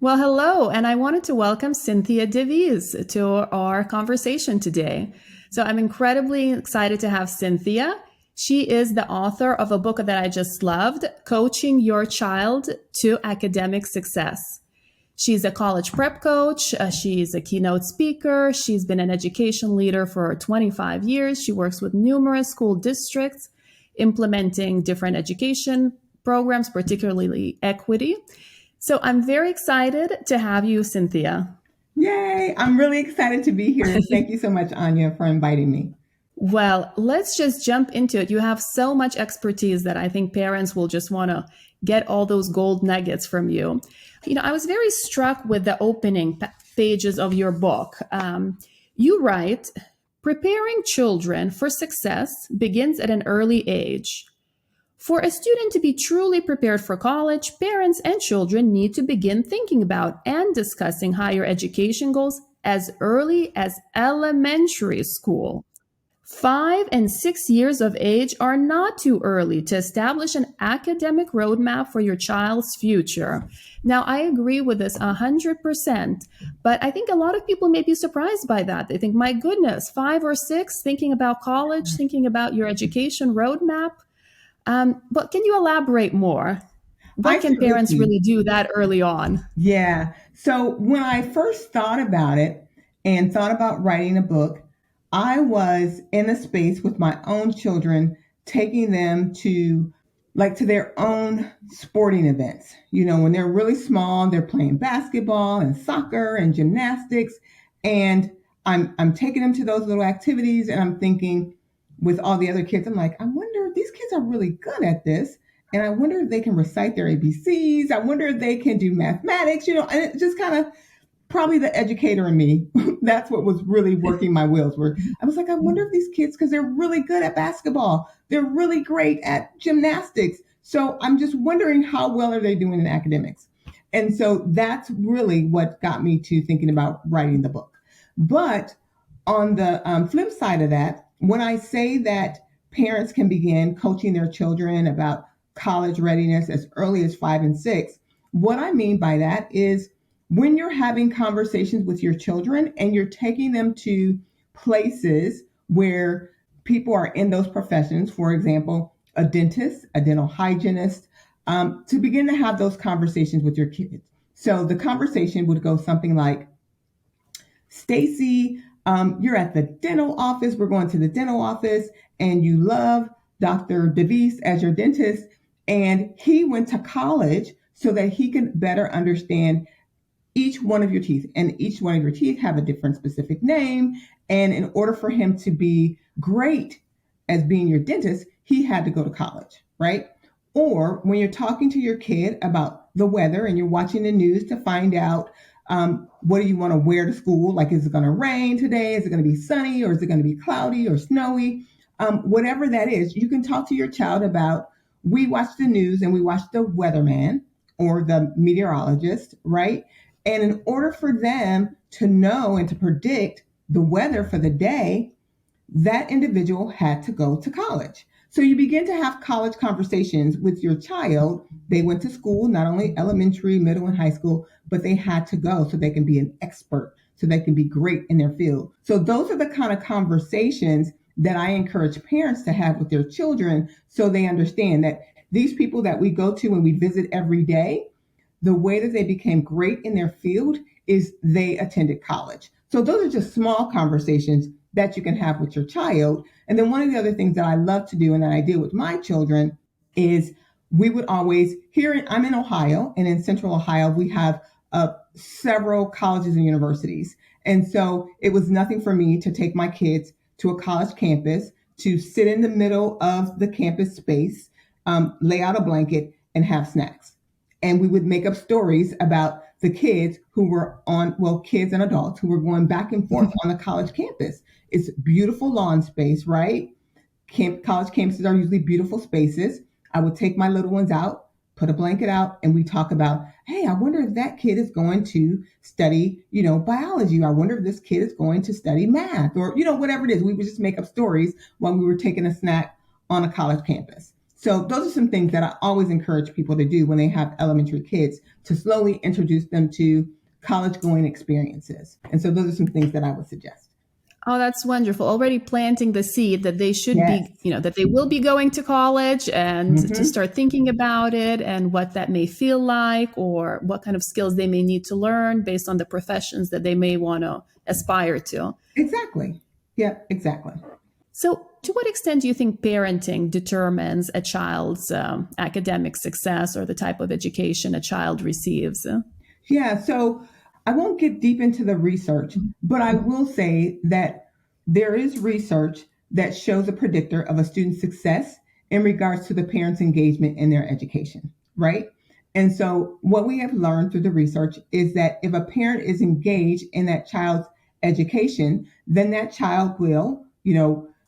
Well, hello, and I wanted to welcome Cynthia DeVese to our conversation today. So I'm incredibly excited to have Cynthia. She is the author of a book that I just loved, Coaching Your Child to Academic Success. She's a college prep coach. She's a keynote speaker. She's been an education leader for 25 years. She works with numerous school districts, implementing different education programs, particularly equity. So I'm very excited to have you, Cynthia. Yay! I'm really excited to be here. Thank you so much, Anya, for inviting me. Well, let's just jump into it. You have so much expertise that I think parents will just want to get all those gold nuggets from you. I was very struck with the opening pages of your book. You write, preparing children for success begins at an early age. For a student to be truly prepared for college, parents and children need to begin thinking about and discussing higher education goals as early as elementary school. 5 and 6 years of age are not too early to establish an academic roadmap for your child's future. Now, I agree with this 100%, but I think a lot of people may be surprised by that. They think, my goodness, 5 or 6, thinking about college, thinking about your education roadmap. But can you elaborate more? I What can share with parents you. really do that early on? Yeah. So when I first thought about it and thought about writing a book, I was in a space with my own children, taking them to their own sporting events. When they're really small, they're playing basketball and soccer and gymnastics. And I'm taking them to those little activities and I'm thinking with all the other kids, I'm like, I wonder if these kids are really good at this. And I wonder if they can recite their ABCs. I wonder if they can do mathematics, and it just kind of probably the educator in me. That's what was really working my wheels were. I was like, I wonder if these kids, because they're really good at basketball, they're really great at gymnastics. So I'm just wondering how well are they doing in academics? And so that's really what got me to thinking about writing the book. But on the flip side of that, when I say that parents can begin coaching their children about college readiness as early as 5 and 6, what I mean by that is when you're having conversations with your children and you're taking them to places where people are in those professions, for example, a dentist, a dental hygienist, to begin to have those conversations with your kids. So the conversation would go something like, Stacy, you're at the dental office. We're going to the dental office and you love Dr. DeVese as your dentist. And he went to college so that he can better understand each one of your teeth. And each one of your teeth have a different specific name. And in order for him to be great as being your dentist, he had to go to college, right? Or when you're talking to your kid about the weather and you're watching the news to find out what do you want to wear to school? Like, is it going to rain today? Is it going to be sunny or is it going to be cloudy or snowy? Whatever that is, you can talk to your child about, we watch the news and we watch the weatherman or the meteorologist, right? And in order for them to know and to predict the weather for the day, that individual had to go to college. So you begin to have college conversations with your child. They went to school, not only elementary, middle, and high school, but they had to go so they can be an expert, so they can be great in their field. So those are the kind of conversations that I encourage parents to have with their children so they understand that these people that we go to and we visit every day, the way that they became great in their field is they attended college. So those are just small conversations that you can have with your child. And then one of the other things that I love to do and that I did with my children is we would always, I'm in Ohio, and in central Ohio, we have several colleges and universities. And so it was nothing for me to take my kids to a college campus, to sit in the middle of the campus space, lay out a blanket and have snacks. And we would make up stories about the kids who were kids and adults who were going back and forth on the college campus. It's beautiful lawn space, right? College campuses are usually beautiful spaces. I would take my little ones out, put a blanket out, and we talk about, hey, I wonder if that kid is going to study, biology. I wonder if this kid is going to study math or, whatever it is. We would just make up stories while we were taking a snack on a college campus. So those are some things that I always encourage people to do when they have elementary kids, to slowly introduce them to college going experiences. And so those are some things that I would suggest. Oh, that's wonderful. Already planting the seed that they should Yes. be, that they will be going to college, and to Mm-hmm. start thinking about it and what that may feel like, or what kind of skills they may need to learn based on the professions that they may want to aspire to. Exactly. Yeah, exactly. So, to what extent do you think parenting determines a child's academic success or the type of education a child receives? Yeah, so I won't get deep into the research, but I will say that there is research that shows a predictor of a student's success in regards to the parent's engagement in their education, right? And so what we have learned through the research is that if a parent is engaged in that child's education, then that child will,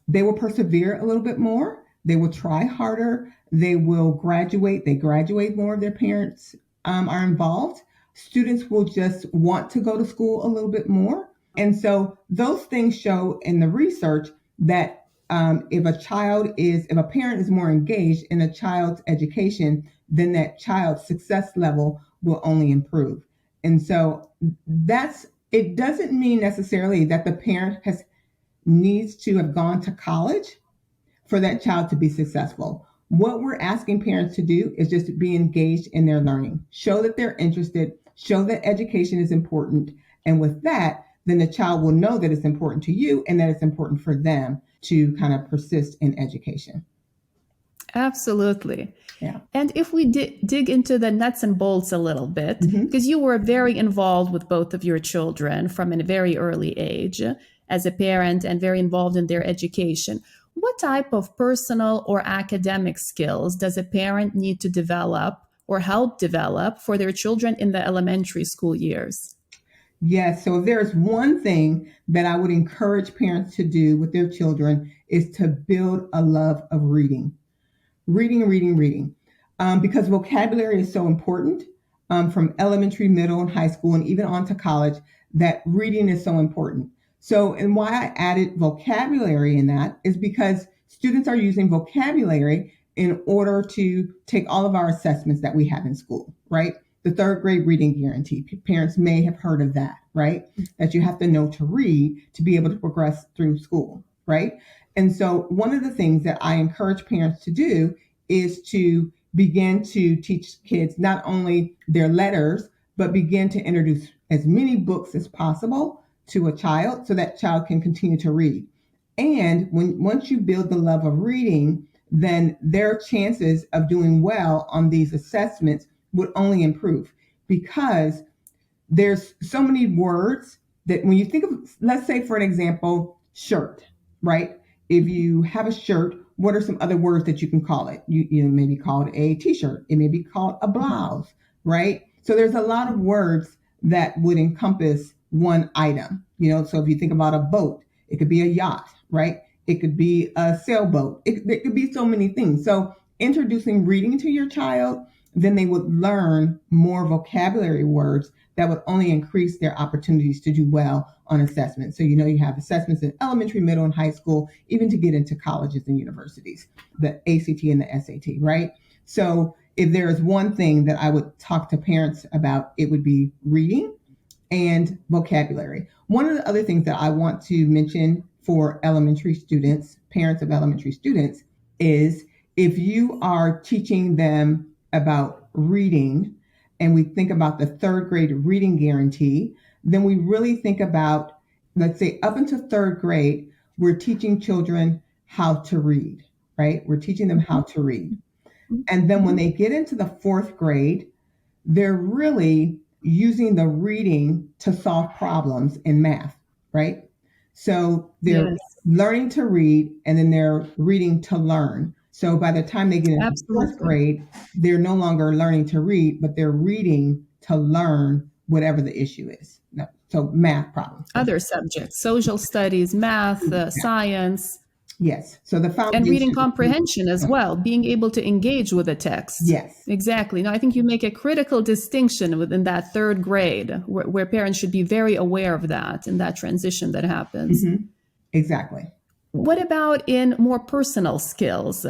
they will persevere a little bit more. They will try harder. They will graduate. They graduate more if their parents are involved. Students will just want to go to school a little bit more. And so those things show in the research that if a parent is more engaged in a child's education, then that child's success level will only improve. And so it doesn't mean necessarily that the parent needs to have gone to college for that child to be successful. What we're asking parents to do is just be engaged in their learning, show that they're interested, show that education is important. And with that, then the child will know that it's important to you and that it's important for them to kind of persist in education. Absolutely. Yeah. And if we dig into the nuts and bolts a little bit, Mm-hmm. because you were very involved with both of your children from a very early age as a parent and very involved in their education, what type of personal or academic skills does a parent need to develop or help develop for their children in the elementary school years? Yes. So if there's one thing that I would encourage parents to do with their children is to build a love of reading. Reading. Because vocabulary is so important from elementary, middle, and high school, and even on to college, that reading is so important. So, and why I added vocabulary in that is because students are using vocabulary in order to take all of our assessments that we have in school, right? The third grade reading guarantee. Parents may have heard of that, right? That you have to know to read to be able to progress through school, right? And so one of the things that I encourage parents to do is to begin to teach kids not only their letters, but begin to introduce as many books as possible to a child so that child can continue to read. And once you build the love of reading, then their chances of doing well on these assessments would only improve, because there's so many words that when you think of, let's say for an example, shirt, right? If you have a shirt, what are some other words that you can call it? You maybe call it a t-shirt. It may be called a blouse, right? So there's a lot of words that would encompass one item. So if you think about a boat, it could be a yacht, right? It could be a sailboat. It could be so many things. So introducing reading to your child, then they would learn more vocabulary words that would only increase their opportunities to do well on assessments. So, you have assessments in elementary, middle, and high school, even to get into colleges and universities, the ACT and the SAT, right? So if there is one thing that I would talk to parents about, it would be reading and vocabulary. One of the other things that I want to mention for elementary students, parents of elementary students, is if you are teaching them about reading, and we think about the third grade reading guarantee, then we really think about, let's say up until third grade, we're teaching children how to read, right? We're teaching them how to read. And then when they get into the fourth grade, they're really using the reading to solve problems in math, right? So they're learning to read, and then they're reading to learn. So by the time they get into fourth grade, they're no longer learning to read, but they're reading to learn whatever the issue is. So math problems. Other subjects, social studies, math, science. Yes. So the foundation. And reading comprehension as well, being able to engage with the text. Yes. Exactly. No, I think you make a critical distinction within that third grade where parents should be very aware of that and that transition that happens. Mm-hmm. Exactly. What about in more personal skills?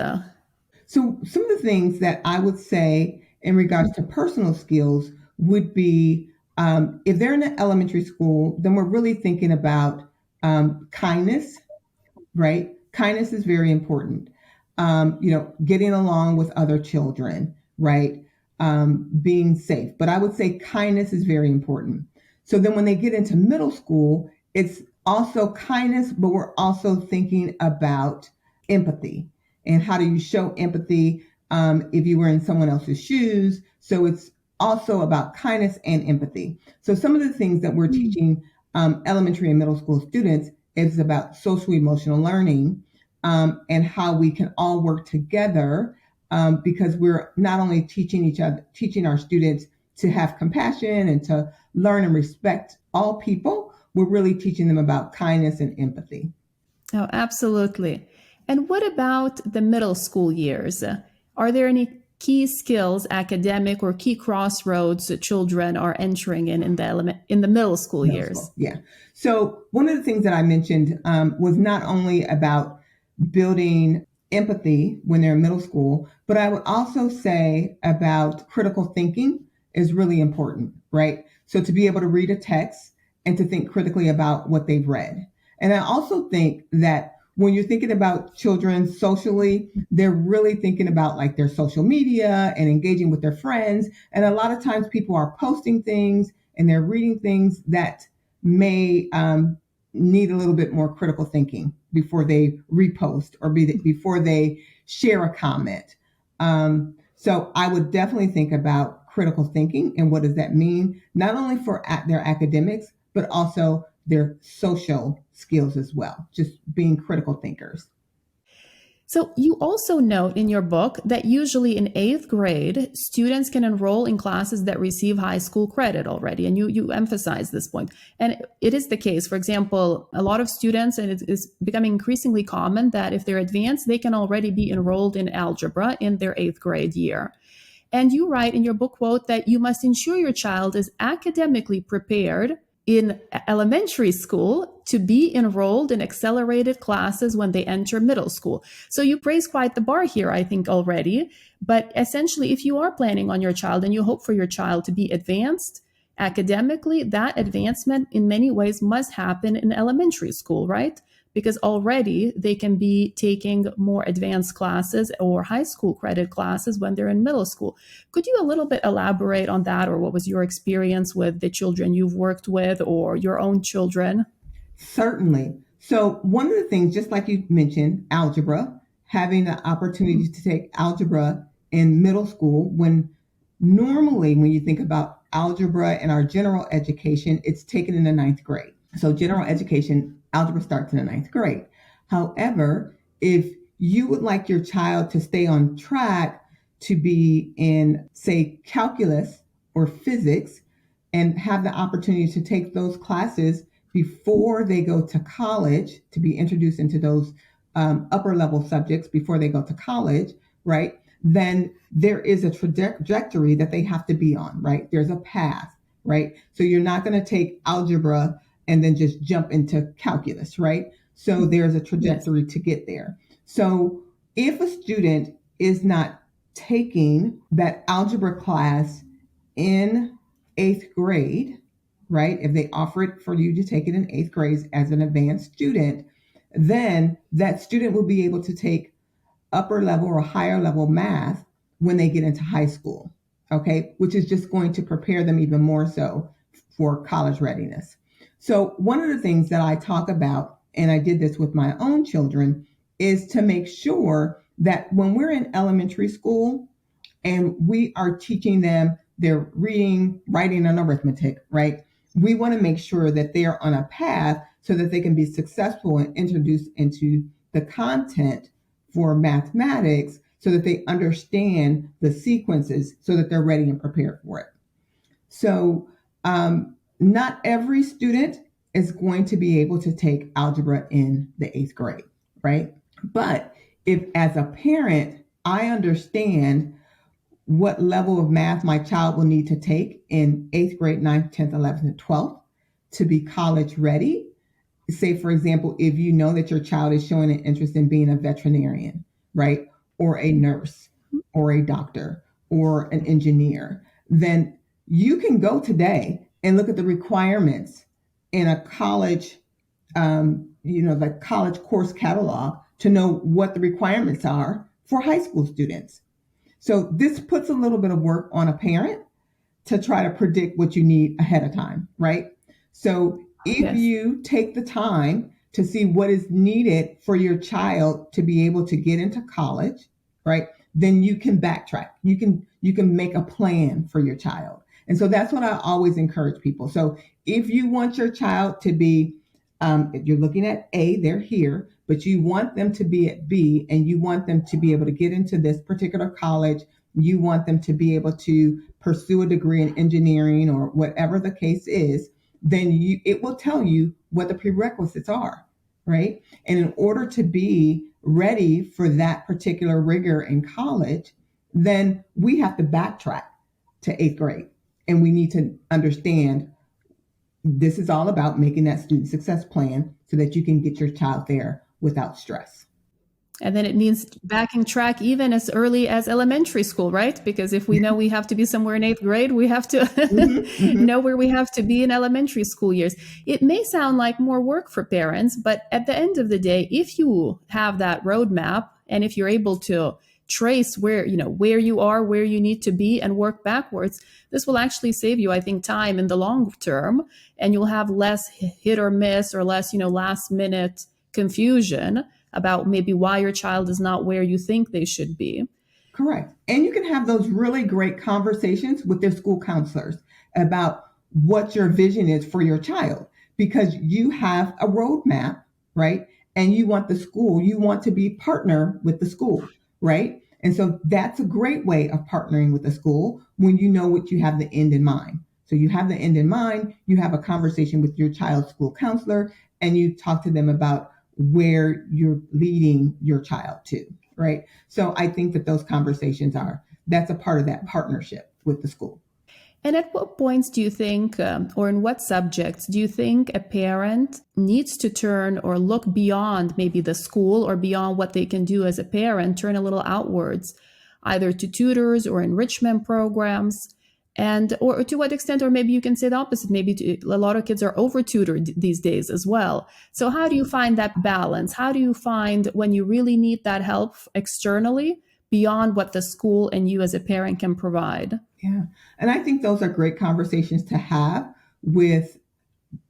So some of the things that I would say in regards to personal skills would be if they're in an elementary school, then we're really thinking about kindness, right? Kindness is very important. Getting along with other children, right? Being safe. But I would say kindness is very important. So then when they get into middle school, it's also kindness, but we're also thinking about empathy and how do you show empathy if you were in someone else's shoes. So it's also about kindness and empathy. So some of the things that we're teaching elementary and middle school students is about social emotional learning and how we can all work together because we're not only teaching our students to have compassion and to learn and respect all people, we're really teaching them about kindness and empathy. Oh, absolutely. And what about the middle school years? Are there any key skills, academic or key crossroads that children are entering in the middle school years? Yeah. So one of the things that I mentioned was not only about building empathy when they're in middle school, but I would also say about critical thinking is really important, right? So to be able to read a text and to think critically about what they've read. And I also think that when you're thinking about children socially, they're really thinking about like their social media and engaging with their friends. And a lot of times people are posting things and they're reading things that may need a little bit more critical thinking before they repost or before they share a comment. So I would definitely think about critical thinking and what does that mean, not only for their academics, but also their social skills as well, just being critical thinkers. So, you also note in your book that usually in eighth grade, students can enroll in classes that receive high school credit already. And you emphasize this point. And it is the case. For example, a lot of students, and it is becoming increasingly common that if they're advanced, they can already be enrolled in algebra in their eighth grade year. And you write in your book, quote, that you must ensure your child is academically prepared in elementary school to be enrolled in accelerated classes when they enter middle school. So you praise quite the bar here, I think, already. But essentially, if you are planning on your child and you hope for your child to be advanced academically, that advancement in many ways must happen in elementary school, right? Because already they can be taking more advanced classes or high school credit classes when they're in middle school. Could you a little bit elaborate on that, or what was your experience with the children you've worked with or your own children? Certainly. So one of the things, just like you mentioned, algebra, having the opportunity to take algebra in middle school, when normally when you think about algebra in our general education, it's taken in the ninth grade. So general education, algebra starts in the ninth grade. However, if you would like your child to stay on track to be in, say, calculus or physics and have the opportunity to take those classes before they go to college, to be introduced into those upper level subjects before they go to college, right? Then there is a trajectory that they have to be on, right? There's a path, right? So you're not going to take algebra and then just jump into calculus, right? So there's a trajectory to get there. So if a student is not taking that algebra class in eighth grade, right? If they offer it for you to take it in eighth grade as an advanced student, then that student will be able to take upper level or higher level math when they get into high school, okay? Which is just going to prepare them even more so for college readiness. So one of the things that I talk about, and I did this with my own children, is to make sure that when we're in elementary school and we are teaching them their reading, writing, and arithmetic, right? We want to make sure that they are on a path so that they can be successful and introduced into the content for mathematics so that they understand the sequences so that they're ready and prepared for it. So not every student is going to be able to take algebra in the eighth grade, right? But if as a parent, I understand what level of math my child will need to take in eighth grade, 9th, 10th, 11th, and 12th to be college ready. Say, for example, if you know that your child is showing an interest in being a veterinarian, right? or a nurse or a doctor or an engineer, then you can go today and look at the requirements in a college, the college course catalog to know what the requirements are for high school students. So this puts a little bit of work on a parent to try to predict what you need ahead of time, right? So if Yes. you take the time to see what is needed for your child to be able to get into college, right? Then you can backtrack. You can make a plan for your child. And so that's what I always encourage people. So if you want your child to be, if you're looking at A, they're here, but you want them to be at B, and you want them to be able to get into this particular college, you want them to be able to pursue a degree in engineering or whatever the case is, then it will tell you what the prerequisites are, right? And in order to be ready for that particular rigor in college, then we have to backtrack to eighth grade. And we need to understand this is all about making that student success plan so that you can get your child there without stress. And then it means backing track even as early as elementary school, right? Because if we know we have to be somewhere in eighth grade, we have to know where we have to be in elementary school years. It may sound like more work for parents, but at the end of the day, if you have that roadmap and if you're able to trace where you are, where you need to be, and work backwards, this will actually save you, I think, time in the long term, and you'll have less hit or miss or less, last minute confusion about maybe why your child is not where you think they should be. Correct. And you can have those really great conversations with their school counselors about what your vision is for your child, because you have a roadmap, right? And you want to be partner with the school, right? And so that's a great way of partnering with the school when you know what you have the end in mind. So you have the end in mind, you have a conversation with your child's school counselor, and you talk to them about where you're leading your child to, right? So I think that those conversations that's a part of that partnership with the school. And at what points do you think, or in what subjects do you think a parent needs to turn or look beyond maybe the school or beyond what they can do as a parent, turn a little outwards, either to tutors or enrichment programs? And or to what extent, or maybe you can say the opposite, maybe a lot of kids are over tutored these days as well. So how do you find that balance? How do you find when you really need that help externally beyond what the school and you as a parent can provide? Yeah. And I think those are great conversations to have with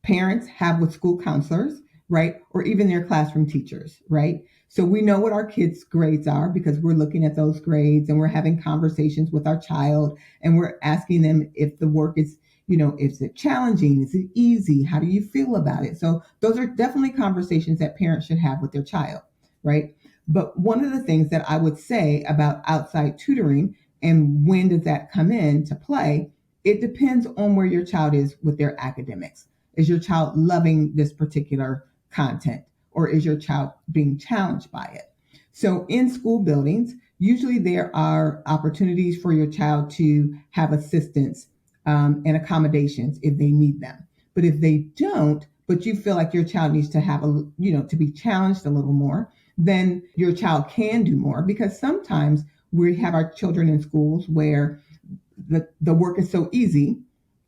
parents, have with school counselors, right? Or even their classroom teachers, right? So we know what our kids' grades are because we're looking at those grades and we're having conversations with our child and we're asking them if the work is, is it challenging? Is it easy? How do you feel about it? So those are definitely conversations that parents should have with their child, right? But one of the things that I would say about outside tutoring and when does that come into play, it depends on where your child is with their academics. Is your child loving this particular content, or is your child being challenged by it? So in school buildings, usually there are opportunities for your child to have assistance and accommodations if they need them. But if they don't, but you feel like your child needs to have to be challenged a little more, then your child can do more, because sometimes we have our children in schools where the work is so easy,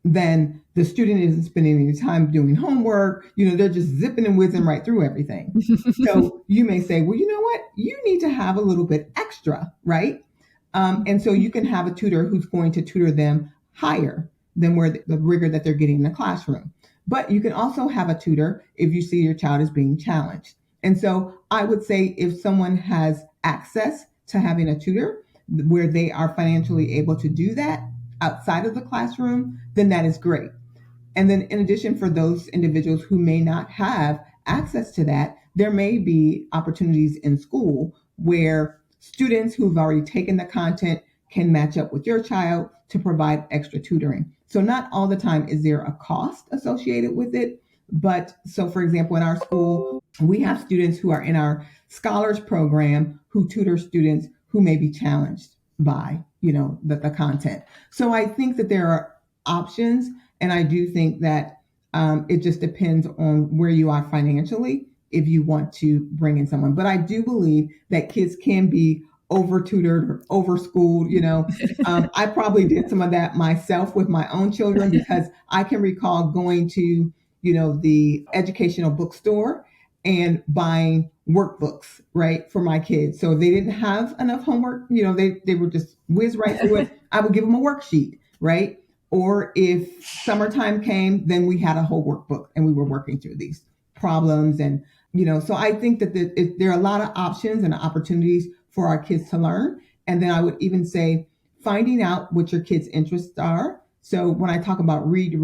then the student isn't spending any time doing homework. They're just zipping and whizzing right through everything. So you may say, well, you know what? You need to have a little bit extra, right? And so you can have a tutor who's going to tutor them higher than where the rigor that they're getting in the classroom. But you can also have a tutor if you see your child is being challenged. And so I would say if someone has access to having a tutor where they are financially able to do that outside of the classroom, then that is great. And then in addition, for those individuals who may not have access to that, there may be opportunities in school where students who've already taken the content can match up with your child to provide extra tutoring. So not all the time is there a cost associated with it. But so, for example, in our school, we have students who are in our scholars program who tutor students who may be challenged by, the content. So I think that there are options. And I do think that it just depends on where you are financially if you want to bring in someone. But I do believe that kids can be over tutored or over schooled, I probably did some of that myself with my own children because I can recall going to, the educational bookstore and buying workbooks, right, for my kids. So if they didn't have enough homework, they would just whiz right through it. I would give them a worksheet, right? Or if summertime came, then we had a whole workbook and we were working through these problems. And, so I think that there are a lot of options and opportunities for our kids to learn. And then I would even say finding out what your kids' interests are. So when I talk about read,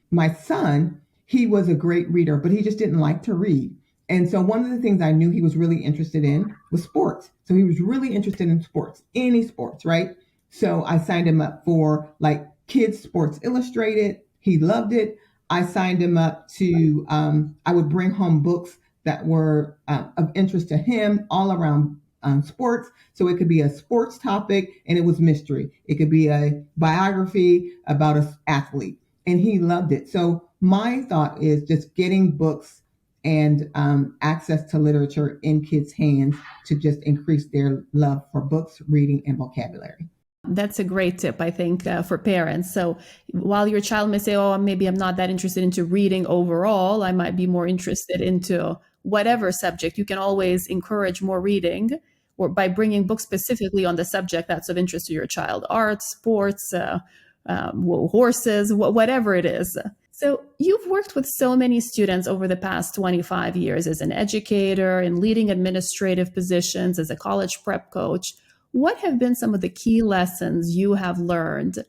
my son, he was a great reader, but he just didn't like to read. And so one of the things I knew he was really interested in was sports. So he was really interested in sports, any sports, right? So I signed him up for like Kids Sports Illustrated. He loved it. I signed him up to, I would bring home books that were of interest to him all around sports. So it could be a sports topic and it was mystery. It could be a biography about an athlete and he loved it. So my thought is just getting books and access to literature in kids' hands to just increase their love for books, reading, and vocabulary. That's a great tip, I think, for parents. So while your child may say, oh, maybe I'm not that interested into reading overall, I might be more interested into whatever subject, you can always encourage more reading or by bringing books specifically on the subject that's of interest to your child, art, sports, horses, whatever it is. So you've worked with so many students over the past 25 years as an educator in leading administrative positions, as a college prep coach. What have been some of the key lessons you have learned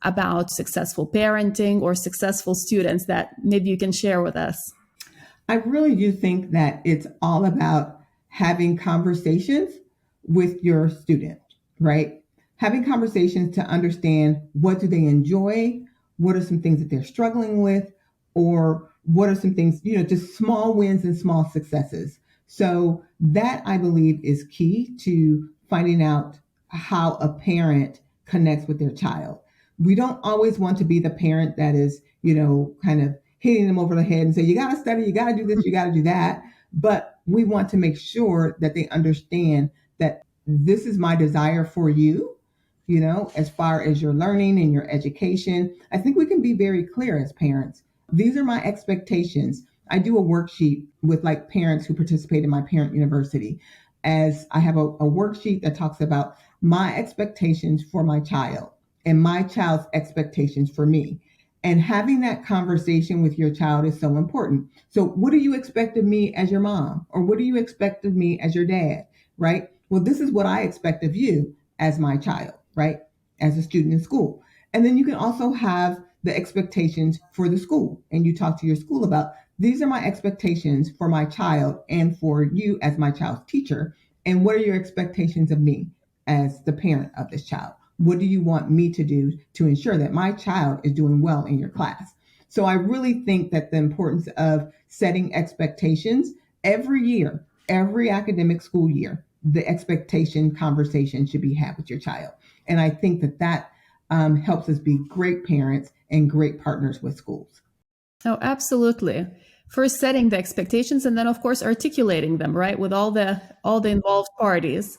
about successful parenting or successful students that maybe you can share with us? I really do think that it's all about having conversations with your student, right? Having conversations to understand what do they enjoy, what are some things that they're struggling with, or what are some things, just small wins and small successes. So that I believe is key to finding out how a parent connects with their child. We don't always want to be the parent that is, kind of hitting them over the head and say, you got to study, you got to do this, you got to do that. But we want to make sure that they understand that this is my desire for you, as far as your learning and your education. I think we can be very clear as parents. These are my expectations. I do a worksheet with like parents who participate in my parent university, as I have a worksheet that talks about my expectations for my child and my child's expectations for me. And having that conversation with your child is so important. So what do you expect of me as your mom? Or what do you expect of me as your dad? Right? Well, this is what I expect of you as my child, right? As a student in school. And then you can also have the expectations for the school. And you talk to your school about, these are my expectations for my child and for you as my child's teacher. And what are your expectations of me as the parent of this child? What do you want me to do to ensure that my child is doing well in your class? So I really think that the importance of setting expectations every year, every academic school year, the expectation conversation should be had with your child. And I think that helps us be great parents and great partners with schools. Oh, absolutely. First setting the expectations and then of course articulating them, right, with all the involved parties.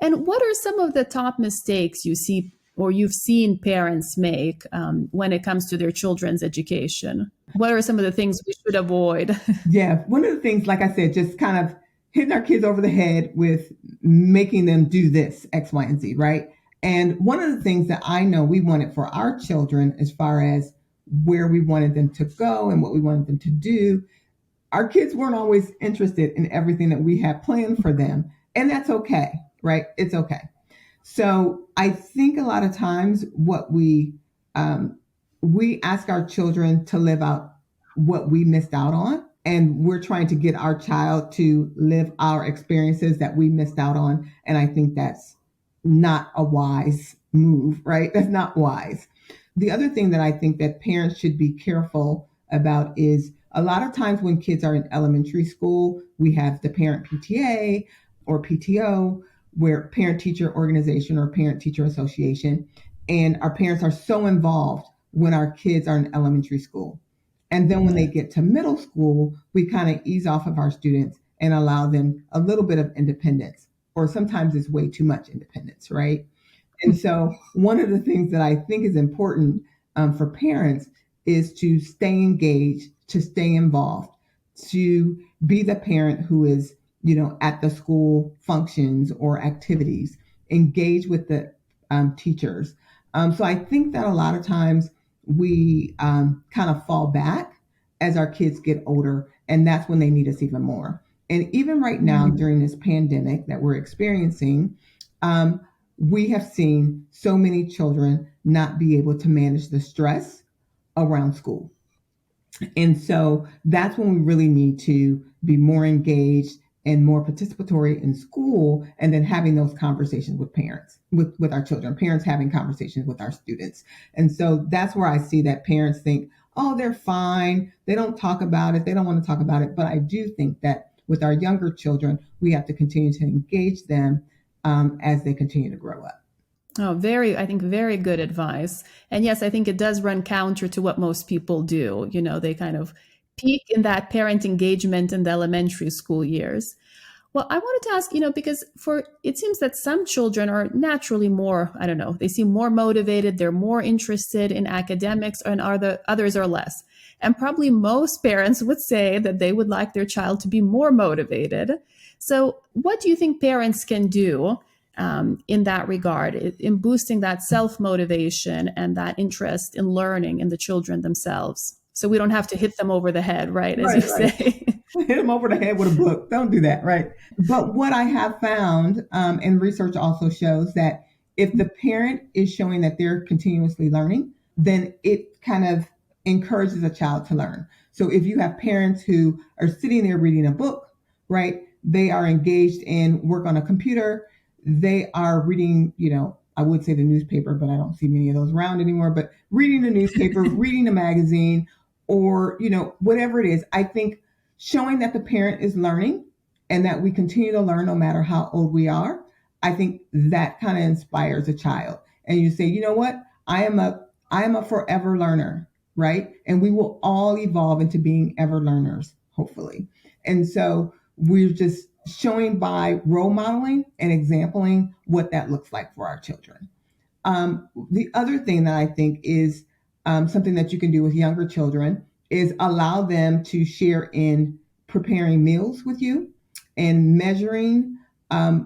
And what are some of the top mistakes you see or you've seen parents make when it comes to their children's education? What are some of the things we should avoid? Yeah, one of the things, like I said, just kind of hitting our kids over the head with making them do this, X, Y, and Z, right? And one of the things that I know we wanted for our children, as far as where we wanted them to go and what we wanted them to do, our kids weren't always interested in everything that we had planned for them. And that's okay, right? It's okay. So I think a lot of times what we ask our children to live out what we missed out on. And we're trying to get our child to live our experiences that we missed out on. And I think that's not a wise move, right? That's not wise. The other thing that I think that parents should be careful about is a lot of times when kids are in elementary school, we have the parent PTA or PTO, where parent-teacher organization or parent-teacher association, and our parents are so involved when our kids are in elementary school. And then when they get to middle school, we kind of ease off of our students and allow them a little bit of independence. or sometimes it's way too much independence, right? And so one of the things that I think is important for parents is to stay engaged, to stay involved, to be the parent who is, at the school functions or activities, engage with the teachers. So I think that a lot of times we kind of fall back as our kids get older, and that's when they need us even more. And even right now, during this pandemic that we're experiencing, we have seen so many children not be able to manage the stress around school. And so that's when we really need to be more engaged and more participatory in school, and then having those conversations with parents, with our children, parents having conversations with our students. And so that's where I see that parents think, oh, they're fine. They don't talk about it. They don't want to talk about it. But I do think that with our younger children, we have to continue to engage them as they continue to grow up. Oh, I think very good advice. And yes, I think it does run counter to what most people do. They kind of peak in that parent engagement in the elementary school years. Well, I wanted to ask, because it seems that some children are naturally more, I don't know, they seem more motivated, they're more interested in academics, and others are less. And probably most parents would say that they would like their child to be more motivated. So what do you think parents can do in that regard, in boosting that self-motivation and that interest in learning in the children themselves? So we don't have to hit them over the head, right? As you say. Hit them over the head with a book. Don't do that, right? But what I have found, and research also shows that if the parent is showing that they're continuously learning, then it kind of encourages a child to learn. So if you have parents who are sitting there reading a book, right? They are engaged in work on a computer. They are reading, I would say the newspaper, but I don't see many of those around anymore, but reading the newspaper, reading a magazine, or, whatever it is. I think showing that the parent is learning and that we continue to learn no matter how old we are, I think that kind of inspires a child. And you say, you know what? I am a forever learner, right? And we will all evolve into being ever learners, hopefully. And so we're just showing by role modeling and exampling what that looks like for our children. The other thing that I think is something that you can do with younger children is allow them to share in preparing meals with you and measuring.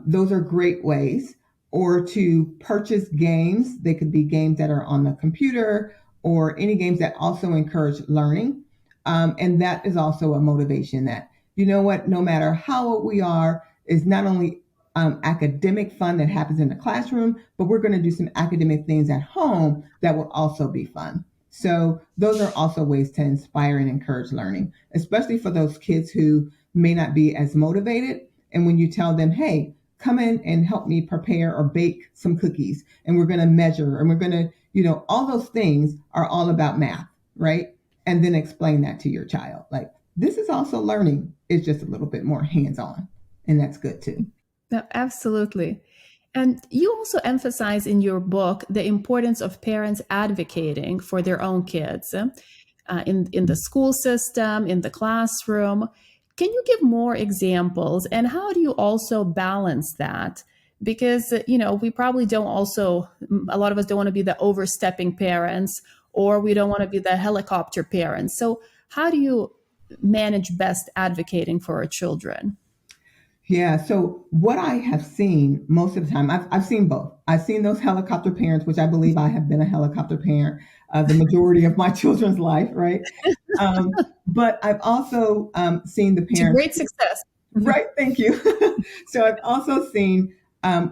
Those are great ways. Or to purchase games. They could be games that are on the computer or any games that also encourage learning. And that is also a motivation that, you know what, no matter how old we are, is not only academic fun that happens in the classroom, but we're going to do some academic things at home that will also be fun. So those are also ways to inspire and encourage learning, especially for those kids who may not be as motivated. And when you tell them, hey, come in and help me prepare or bake some cookies, and we're going to measure, and we're going to, all those things are all about math, right? And then explain that to your child. Like, this is also learning. It's just a little bit more hands-on, and that's good too. No, absolutely. And you also emphasize in your book the importance of parents advocating for their own kids in the school system, in the classroom. Can you give more examples? And how do you also balance that? Because, we probably don't also, a lot of us don't want to be the overstepping parents, or we don't want to be the helicopter parents. So how do you manage best advocating for our children? Yeah. So what I have seen most of the time, I've seen both. I've seen those helicopter parents, which I believe I have been a helicopter parent the majority of my children's life, right? But I've also seen the parents. To great success. Right. Thank you. So I've also seen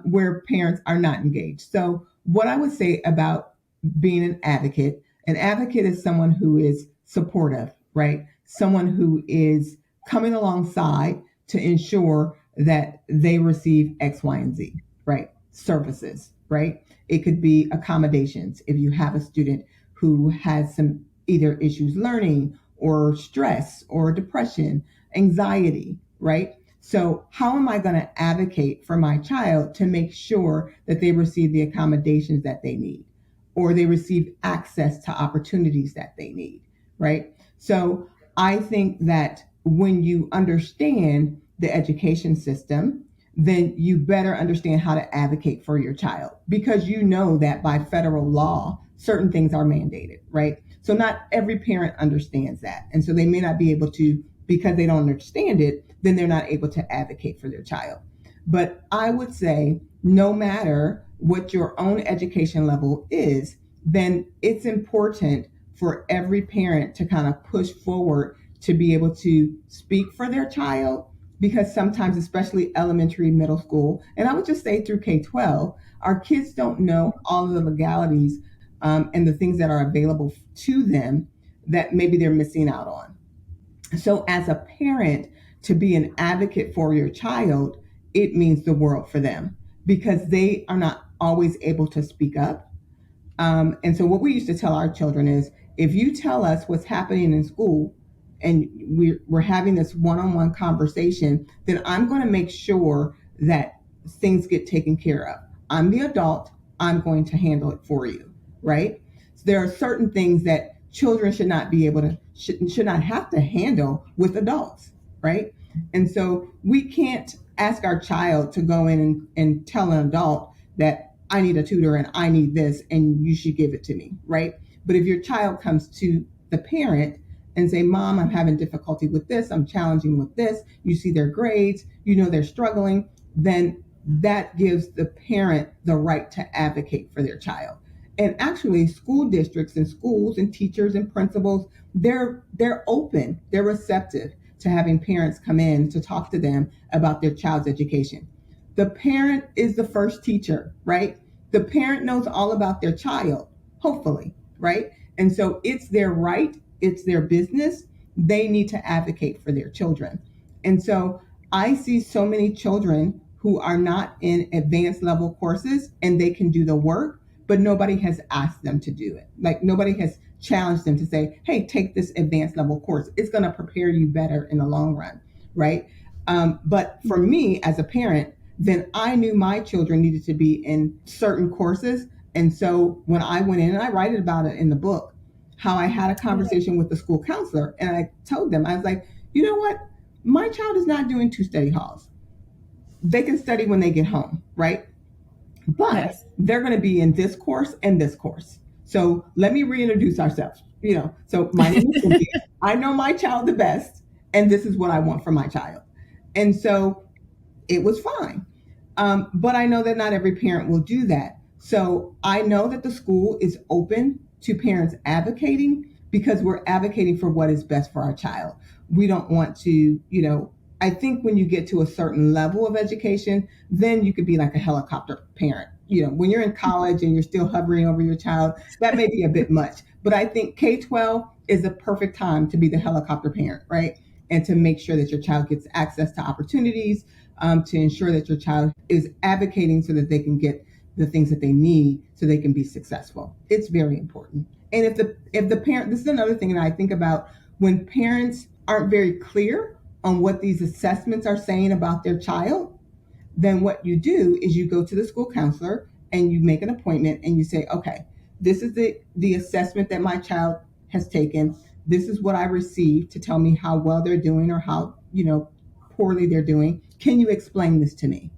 where parents are not engaged. So what I would say about being an advocate is someone who is supportive, right? Someone who is coming alongside to ensure that they receive X, Y, and Z, right? Services, right? It could be accommodations. If you have a student who has some either issues learning or stress or depression, anxiety, right? So how am I going to advocate for my child to make sure that they receive the accommodations that they need, or they receive access to opportunities that they need, right? So I think that when you understand the education system, then you better understand how to advocate for your child, because you know that by federal law, certain things are mandated, right? So not every parent understands that. And so they may not be able to, because they don't understand it, then they're not able to advocate for their child. But I would say no matter what your own education level is, then it's important for every parent to kind of push forward to be able to speak for their child, because sometimes, especially elementary, middle school, and I would just say through K-12, our kids don't know all of the legalities and the things that are available to them that maybe they're missing out on. So as a parent, to be an advocate for your child, it means the world for them, because they are not always able to speak up. And so what we used to tell our children is, if you tell us what's happening in school and we're having this one-on-one conversation, then I'm going to make sure that things get taken care of. I'm the adult. I'm going to handle it for you, right? So there are certain things that children should not be able to, should not have to handle with adults, right? And so we can't ask our child to go in and tell an adult that I need a tutor and I need this and you should give it to me, right? But if your child comes to the parent and say, Mom, I'm having difficulty with this, I'm challenging with this, you see their grades, you know they're struggling, then that gives the parent the right to advocate for their child. And actually, school districts and schools and teachers and principals, they're open, they're receptive to having parents come in to talk to them about their child's education. The parent is the first teacher, right? The parent knows all about their child, hopefully, right? And so it's their right, it's their business. They need to advocate for their children. And so I see so many children who are not in advanced level courses and they can do the work, but nobody has asked them to do it. Like nobody has challenged them to say, hey, take this advanced level course. It's going to prepare you better in the long run, right? But for me as a parent, then I knew my children needed to be in certain courses. And so when I went in, and I write about it in the book, how I had a conversation with the school counselor and I told them, I was like, you know what? My child is not doing 2 study halls. They can study when they get home, right? But they're going to be in this course and this course. So let me reintroduce ourselves. So my name is Cynthia. I know my child the best, and this is what I want for my child. And so it was fine. But I know that not every parent will do that. So I know that the school is open to parents advocating, because we're advocating for what is best for our child. We don't want to, I think when you get to a certain level of education, then you could be like a helicopter parent. When you're in college and you're still hovering over your child, that may be a bit much. But I think K-12 is the perfect time to be the helicopter parent, right? And to make sure that your child gets access to opportunities, to ensure that your child is advocating so that they can get the things that they need so they can be successful. It's very important. And if the parent, this is another thing that I think about, when parents aren't very clear on what these assessments are saying about their child, then what you do is you go to the school counselor and you make an appointment and you say, okay, this is the assessment that my child has taken. This is what I received to tell me how well they're doing or how, poorly they're doing. Can you explain this to me?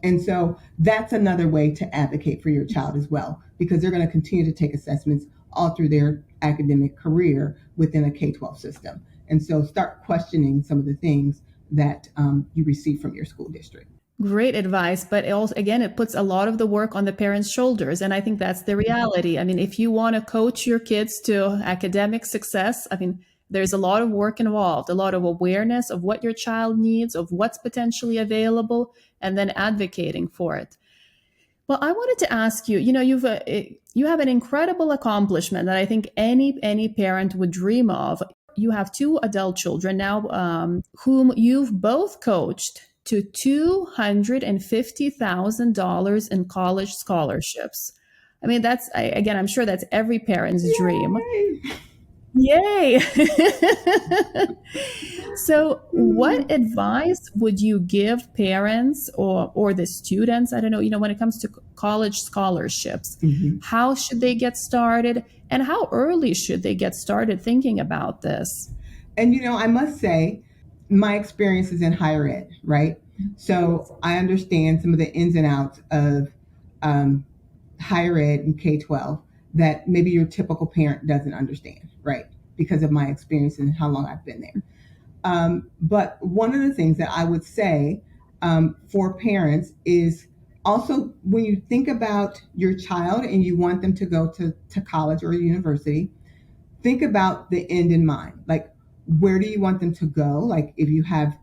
And so that's another way to advocate for your child as well, because they're going to continue to take assessments all through their academic career within a K-12 system. And so start questioning some of the things that you receive from your school district. Great advice. But also, again, it puts a lot of the work on the parents' shoulders. And I think that's the reality. I mean, if you want to coach your kids to academic success, there's a lot of work involved, a lot of awareness of what your child needs, of what's potentially available, and then advocating for it. Well, I wanted to ask you, you have an incredible accomplishment that I think any parent would dream of. You have 2 adult children now, whom you've both coached to $250,000 in college scholarships. I'm sure that's every parent's dream. Yay! So what advice would you give parents or the students, I don't know, when it comes to college scholarships? Mm-hmm. How should they get started? And how early should they get started thinking about this? And, I must say, my experience is in higher ed, right? So I understand some of the ins and outs of um, higher ed and K-12 that maybe your typical parent doesn't understand, right? Because of my experience and how long I've been there. But one of the things that I would say for parents is also when you think about your child and you want them to go to college or university, think about the end in mind. Like, where do you want them to go? Like, if you have,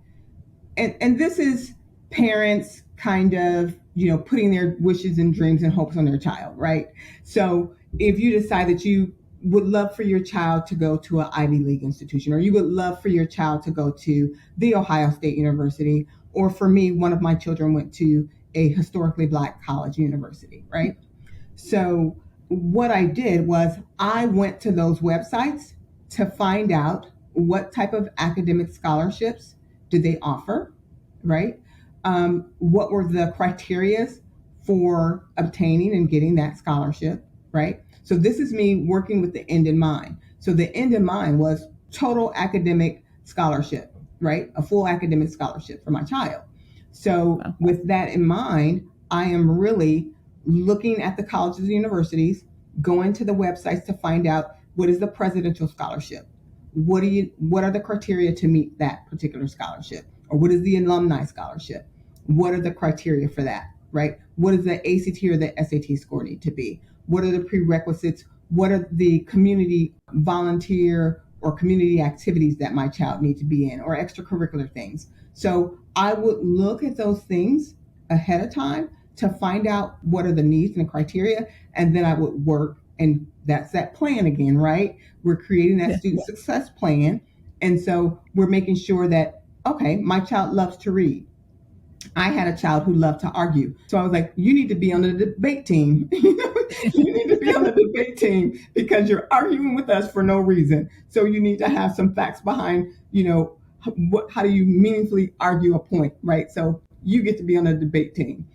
and this is parents kind of, putting their wishes and dreams and hopes on their child, right? So if you decide that you would love for your child to go to an Ivy League institution, or you would love for your child to go to the Ohio State University, or for me, one of my children went to a historically Black college university, right? So what I did was I went to those websites to find out what type of academic scholarships did they offer, right? What were the criteria for obtaining and getting that scholarship, right? So this is me working with the end in mind. So the end in mind was total academic scholarship, right? A full academic scholarship for my child. So with that in mind, I am really looking at the colleges and universities, going to the websites to find out what is the presidential scholarship. What are the criteria to meet that particular scholarship? Or what is the alumni scholarship? What are the criteria for that, right? What does the ACT or the SAT score need to be? What are the prerequisites? What are the community volunteer or community activities that my child needs to be in, or extracurricular things? So I would look at those things ahead of time to find out what are the needs and the criteria, and then I would work, and that's that plan again, right? We're creating that student success plan, and so we're making sure that, okay, my child loves to read. I had a child who loved to argue. So I was like, you need to be on the debate team. You need to be on the debate team because you're arguing with us for no reason. So you need to have some facts behind, how do you meaningfully argue a point, right? So you get to be on the debate team,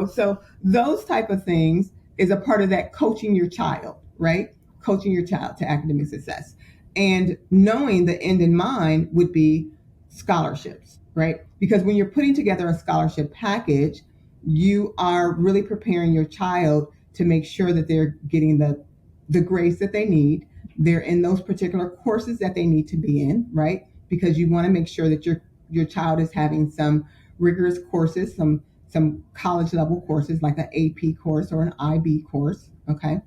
So those type of things is a part of that coaching your child, right? Coaching your child to academic success. And knowing the end in mind would be scholarships, right? Because when you're putting together a scholarship package, you are really preparing your child to make sure that they're getting the grades that they need. They're in those particular courses that they need to be in, right? Because you want to make sure that your child is having some rigorous courses, some college level courses like an AP course or an IB course, okay?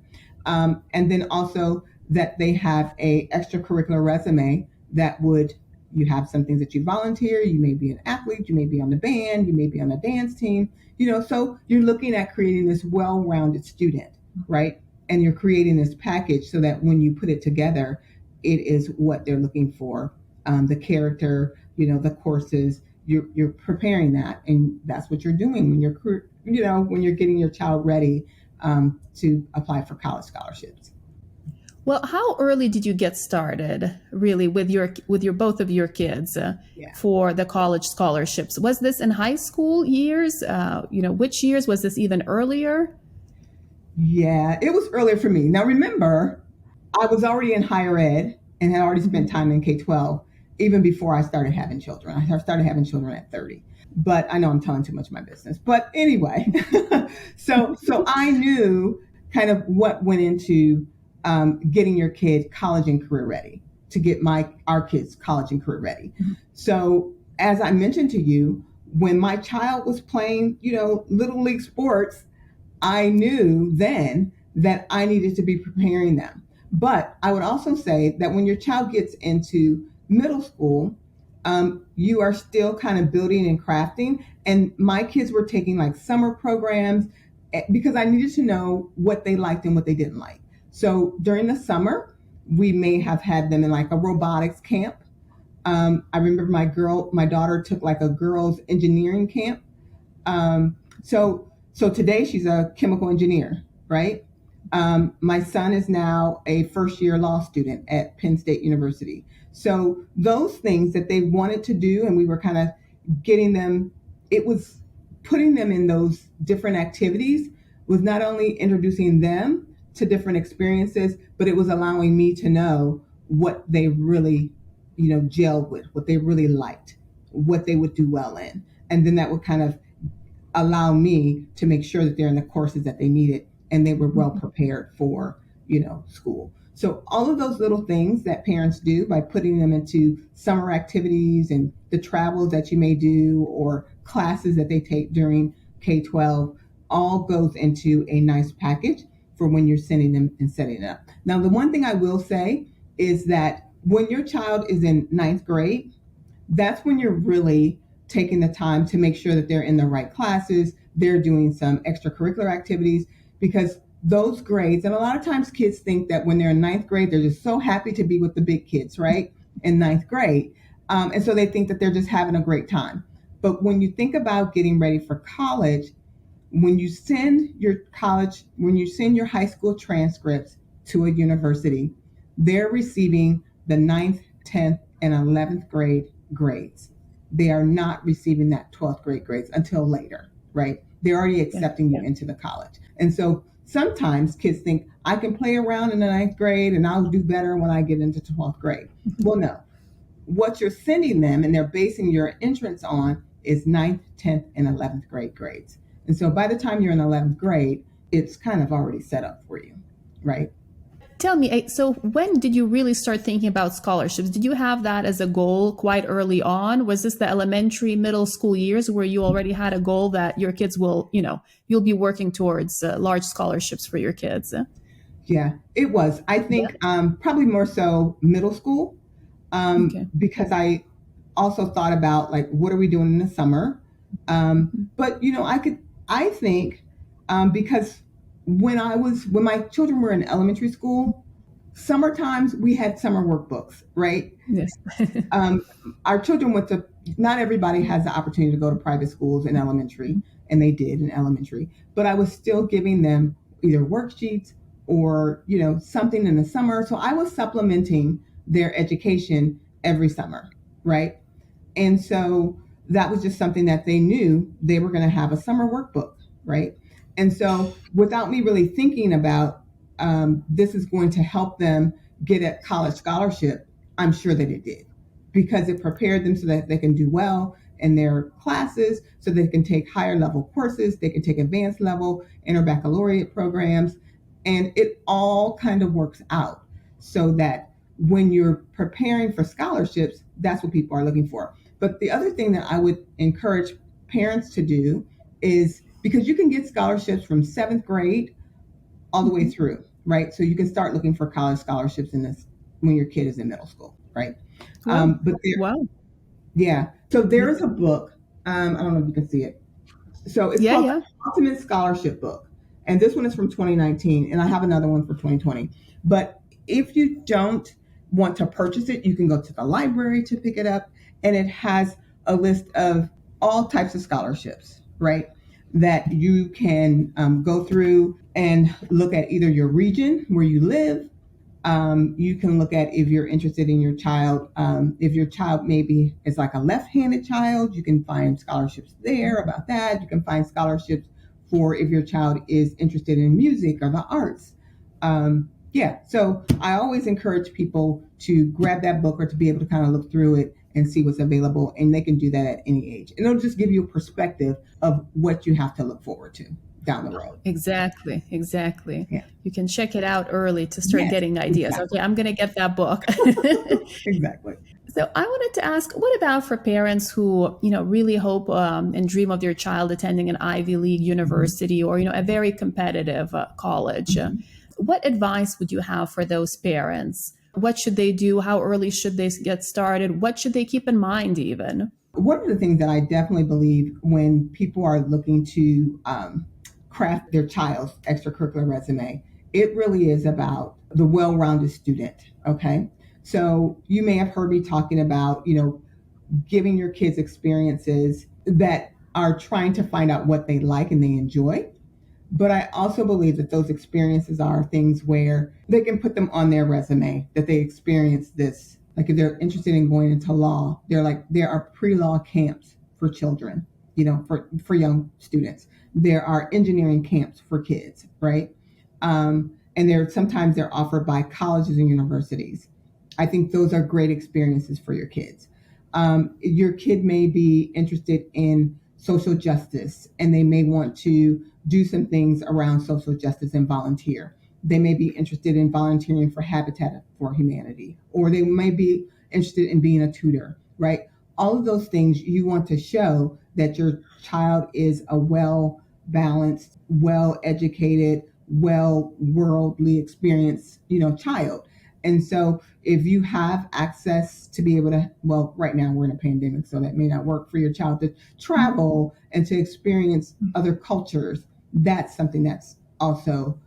And then also that they have a extracurricular resume that you have some things that you volunteer, you may be an athlete, you may be on the band, you may be on a dance team, so you're looking at creating this well-rounded student, right? And you're creating this package so that when you put it together, it is what they're looking for. The character, the courses, you're preparing that, and that's what you're doing when you're getting your child ready to apply for college scholarships. Well, how early did you get started, really, with your both of your kids for the college scholarships? Was this in high school years? Which years? Was this even earlier? Yeah, it was earlier for me. Now, remember, I was already in higher ed and had already spent time in K-12 even before I started having children. I started having children at 30. But I know I'm telling too much of my business. But anyway, so I knew kind of what went into getting your kid college and career ready, to get our kids college and career ready. Mm-hmm. So as I mentioned to you, when my child was playing, little league sports, I knew then that I needed to be preparing them. But I would also say that when your child gets into middle school, you are still kind of building and crafting. And my kids were taking like summer programs because I needed to know what they liked and what they didn't like. So during the summer, we may have had them in like a robotics camp. I remember my daughter took like a girls engineering camp. So today she's a chemical engineer, right? My son is now a first year law student at Penn State University. So those things that they wanted to do, and we were kind of getting them, it was putting them in those different activities, was not only introducing them to different experiences, but it was allowing me to know what they really, gelled with, what they really liked, what they would do well in. And then that would kind of allow me to make sure that they're in the courses that they needed and they were well prepared for, school. So all of those little things that parents do by putting them into summer activities and the travels that you may do or classes that they take during K-12 all goes into a nice package for when you're sending them and setting it up. Now, the one thing I will say is that when your child is in ninth grade, that's when you're really taking the time to make sure that they're in the right classes, they're doing some extracurricular activities, because those grades, and a lot of times kids think that when they're in ninth grade, they're just so happy to be with the big kids, right? In ninth grade. And so they think that they're just having a great time. But when you think about getting ready for college, when you send your high school transcripts to a university, they're receiving the ninth, 10th, and 11th grade grades. They are not receiving that 12th grade grades until later, right? They're already accepting you into the college. And so sometimes kids think, I can play around in the ninth grade and I'll do better when I get into 12th grade. Well, no. What you're sending them and they're basing your entrance on is ninth, 10th, and 11th grade grades. And so by the time you're in 11th grade, it's kind of already set up for you, right? Tell me, so when did you really start thinking about scholarships? Did you have that as a goal quite early on? Was this the elementary, middle school years where you already had a goal that your kids will, you'll be working towards large scholarships for your kids? Yeah, it was. I think probably more so middle school, because I also thought about like, what are we doing in the summer? But I think because when my children were in elementary school, summer times we had summer workbooks, right? Yes. Our children not everybody has the opportunity to go to private schools in elementary, and they did in elementary, but I was still giving them either worksheets or, something in the summer. So I was supplementing their education every summer, right? And so that was just something that they knew they were going to have a summer workbook, right? And so without me really thinking about this is going to help them get a college scholarship, I'm sure that it did, because it prepared them so that they can do well in their classes, so they can take higher level courses, they can take advanced level inter baccalaureate programs, and it all kind of works out so that when you're preparing for scholarships, that's what people are looking for. But the other thing that I would encourage parents to do is, because you can get scholarships from 7th grade all the way through, right? So you can start looking for college scholarships when your kid is in middle school, right? Wow. Yeah. So there is a book. I don't know if you can see it. So it's called the Ultimate Scholarship Book. And this one is from 2019, and I have another one for 2020. But if you don't want to purchase it, you can go to the library to pick it up. And it has a list of all types of scholarships, right? That you can go through and look at either your region where you live. You can look at if you're interested in your child. If your child maybe is like a left-handed child, you can find scholarships there about that. You can find scholarships for if your child is interested in music or the arts. So I always encourage people to grab that book or to be able to kind of look through it and see what's available. And they can do that at any age. And it'll just give you a perspective of what you have to look forward to down the road. Exactly. Yeah. You can check it out early to start getting ideas. Exactly. Okay, I'm going to get that book. Exactly. So I wanted to ask, what about for parents who, really hope and dream of their child attending an Ivy League university or, a very competitive college? What advice would you have for those parents? What should they do? How early should they get started? What should they keep in mind even? One of the things that I definitely believe when people are looking to craft their child's extracurricular resume, it really is about the well-rounded student, okay? So you may have heard me talking about, giving your kids experiences that are trying to find out what they like and they enjoy. But I also believe that those experiences are things where they can put them on their resume, that they experienced this. Like if they're interested in going into law, there are pre-law camps for children, for young students. There are engineering camps for kids, right? And sometimes they're offered by colleges and universities. I think those are great experiences for your kids. Your kid may be interested in social justice and they may want to do some things around social justice and volunteer. They may be interested in volunteering for Habitat for Humanity, or they may be interested in being a tutor, right? All of those things you want to show that your child is a well balanced, well educated, well worldly experienced, child. And so if you have access to be able to, well, right now we're in a pandemic, so that may not work for your child to travel and to experience other cultures. That's something that's also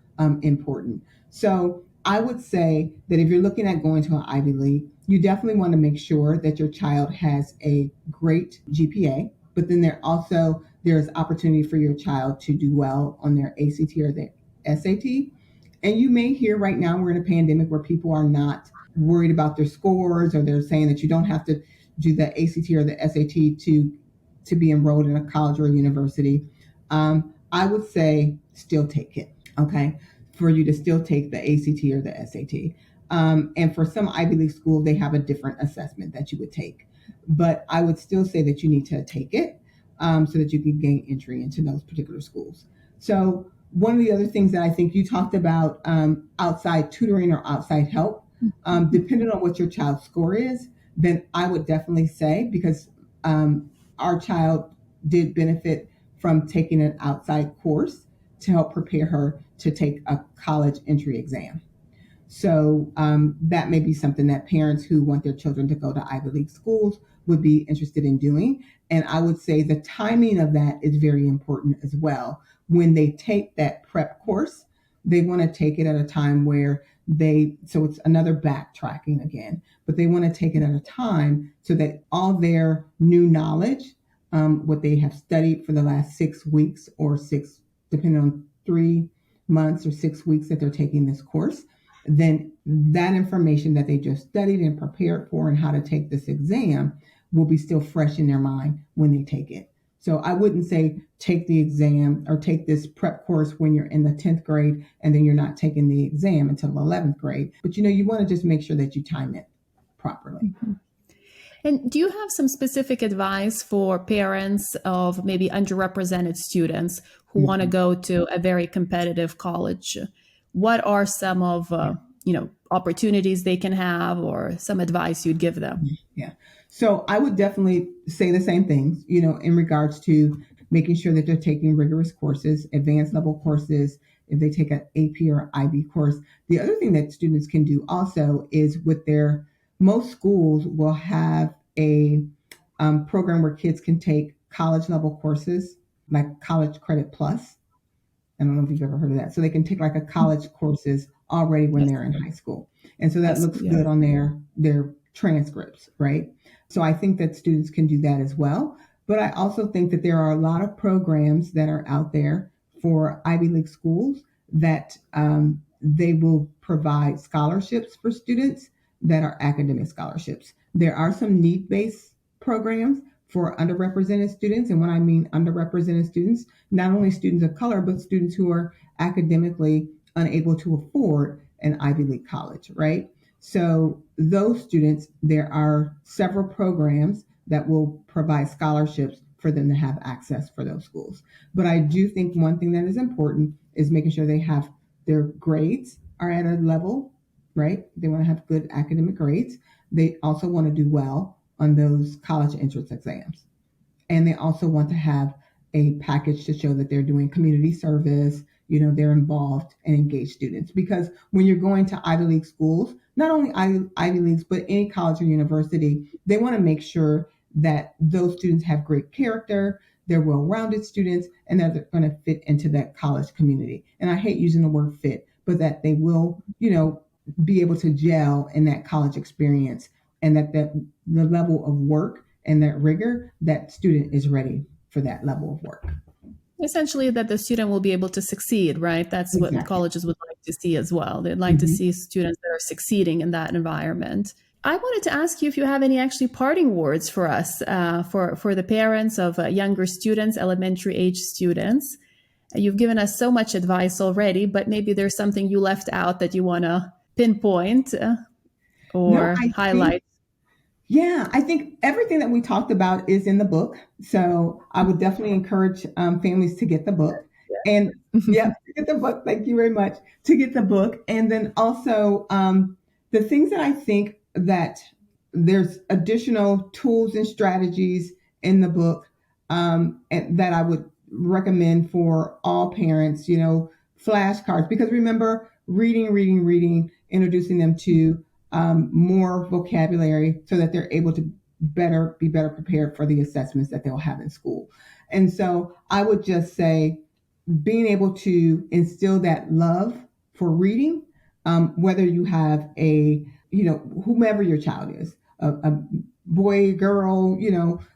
important. So I would say that if you're looking at going to an Ivy League, you definitely want to make sure that your child has a great GPA, but then there's opportunity for your child to do well on their ACT or their SAT. And you may hear right now we're in a pandemic where people are not worried about their scores, or they're saying that you don't have to do the ACT or the SAT to be enrolled in a college or a university. I would say still take it, okay? For you to still take the ACT or the SAT. And for some Ivy League schools, they have a different assessment that you would take. But I would still say that you need to take it so that you can gain entry into those particular schools. So one of the other things that I think you talked about, outside tutoring or outside help, depending on what your child's score is, then I would definitely say, because our child did benefit from taking an outside course to help prepare her to take a college entry exam. So that may be something that parents who want their children to go to Ivy League schools would be interested in doing. And I would say the timing of that is very important as well. When they take that prep course, they want to take it at a time where so it's another backtracking again, but they want to take it at a time so that all their new knowledge, what they have studied for the last 6 weeks or depending on 3 months or 6 weeks that they're taking this course, then that information that they just studied and prepared for and how to take this exam will be still fresh in their mind when they take it. So I wouldn't say take the exam or take this prep course when you're in the 10th grade and then you're not taking the exam until 11th grade. But you want to just make sure that you time it properly. Mm-hmm. And do you have some specific advice for parents of maybe underrepresented students who want to go to a very competitive college? What are some of opportunities they can have, or some advice you'd give them? Yeah. So I would definitely say the same things, in regards to making sure that they're taking rigorous courses, advanced level courses, if they take an AP or IB course. The other thing that students can do also is most schools will have a program where kids can take college level courses, like College Credit Plus. I don't know if you've ever heard of that. So they can take like a college courses already when they're in high school. And so that looks good on their transcripts, right? So I think that students can do that as well. But I also think that there are a lot of programs that are out there for Ivy League schools that they will provide scholarships for students that are academic scholarships. There are some need-based programs for underrepresented students. And when I mean underrepresented students, not only students of color, but students who are academically unable to afford an Ivy League college, right? So those students, there are several programs that will provide scholarships for them to have access for those schools. But I do think one thing that is important is making sure their grades are at a level, right? They want to have good academic grades. They also want to do well on those college entrance exams. And they also want to have a package to show that they're doing community service, they're involved and engaged students. Because when you're going to Ivy League schools, not only Ivy Leagues, but any college or university, they want to make sure that those students have great character, they're well-rounded students, and that they're going to fit into that college community. And I hate using the word fit, but that they will, be able to gel in that college experience, and that the level of work and that rigor, that student is ready for that level of work. Essentially, that the student will be able to succeed, right? That's exactly what colleges would like to see as well. They'd like to see students that are succeeding in that environment. I wanted to ask you if you have any actually parting words for us, for the parents of younger students, elementary age students. You've given us so much advice already, but maybe there's something you left out that you want to pinpoint or highlight. Yeah, I think everything that we talked about is in the book. So I would definitely encourage families to get the book. And yeah, to get the book. Thank you very much. To get the book. And then also the things that I think that there's additional tools and strategies in the book and that I would recommend for all parents, flashcards. Because remember, reading, introducing them to more vocabulary so that they're able to be better prepared for the assessments that they'll have in school. And so I would just say being able to instill that love for reading, whether you have whomever your child is, a boy, girl,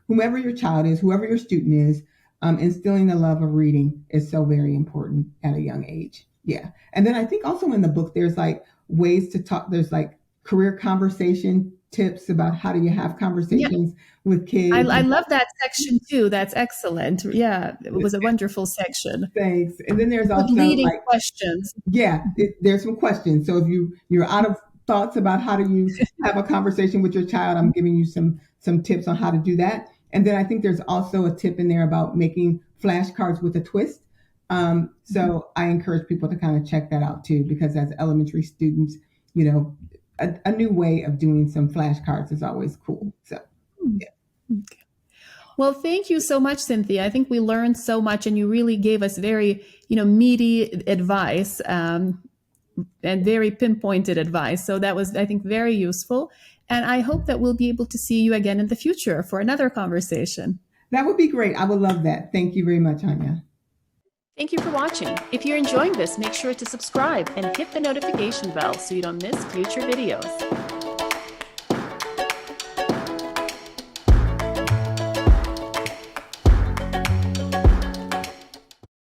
whomever your child is, whoever your student is, instilling the love of reading is so very important at a young age. Yeah. And then I think also in the book, there's like ways to talk, there's like career conversation tips about how do you have conversations with kids. I love that section too. That's excellent. Yeah, it was a wonderful section. Thanks. And then there's also leading questions. Yeah, there's some questions. So if you're out of thoughts about how do you have a conversation with your child, I'm giving you some tips on how to do that. And then I think there's also a tip in there about making flashcards with a twist. So I encourage people to kind of check that out too, because as elementary students, a new way of doing some flashcards is always cool. So, yeah. Okay. Well, thank you so much, Cynthia. I think we learned so much, and you really gave us very, meaty advice and very pinpointed advice. So that was, I think, very useful. And I hope that we'll be able to see you again in the future for another conversation. That would be great. I would love that. Thank you very much, Agnia. Thank you for watching. If you're enjoying this, make sure to subscribe and hit the notification bell so you don't miss future videos.